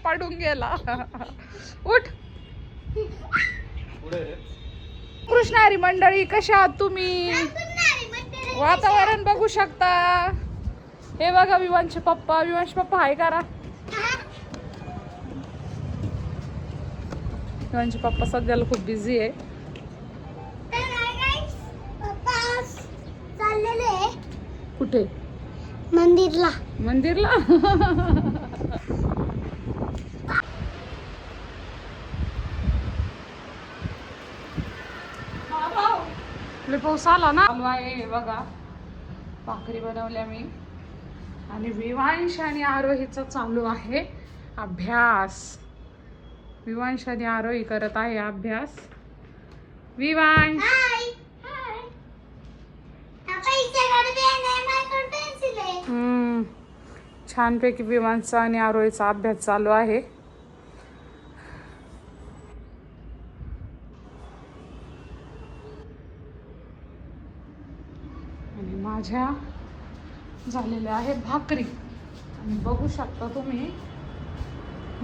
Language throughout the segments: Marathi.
पडून गेला. उठ. कृष्णारी मंडळी कशा आहात तुम्ही? वातावरण बघू शकता. हे बघा विवांशचे पप्पा. विवांशचे पप्पा हाय करा. विवांशचे पप्पा सध्याला खूप बिझी आहे. कुठे? मंदिरला. मंदिरला. पाऊस आला ना. चालू आहे बघा. भाकरी बनवल्या मी आणि विवांश आणि आरोहीचा चालू आहे अभ्यास. विवांश आणि आरोही करत आहे अभ्यास. विवांश छानपैकी विवांशचा आणि आरोहीचा अभ्यास चालू आहे. आणि माझ्या झालेल्या आहेत भाकरी. आणि बघू शकता तुम्ही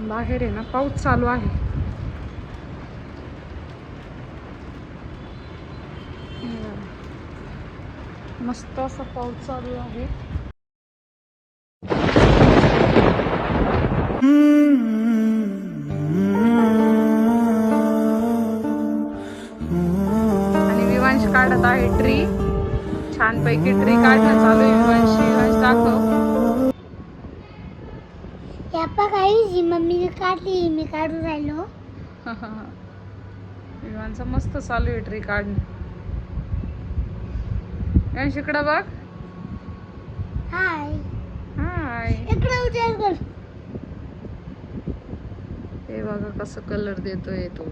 बाहेर आहे ना पाऊस चालू आहे. मस्त असा पाऊस चालू आहे. आणि विवांश काढत आहे ट्री. छानपैकी ट्री काढणं चालू आहे. विवांश दाखव. काही मम्मीने काढली, मी काढून राहिलो. विवांचा मस्त चालू आहे ट्री काढणं. विवांश इकडं बघ. हाय हाय. इकडे उचल कर. हे बघा कसं कलर देतोय तो.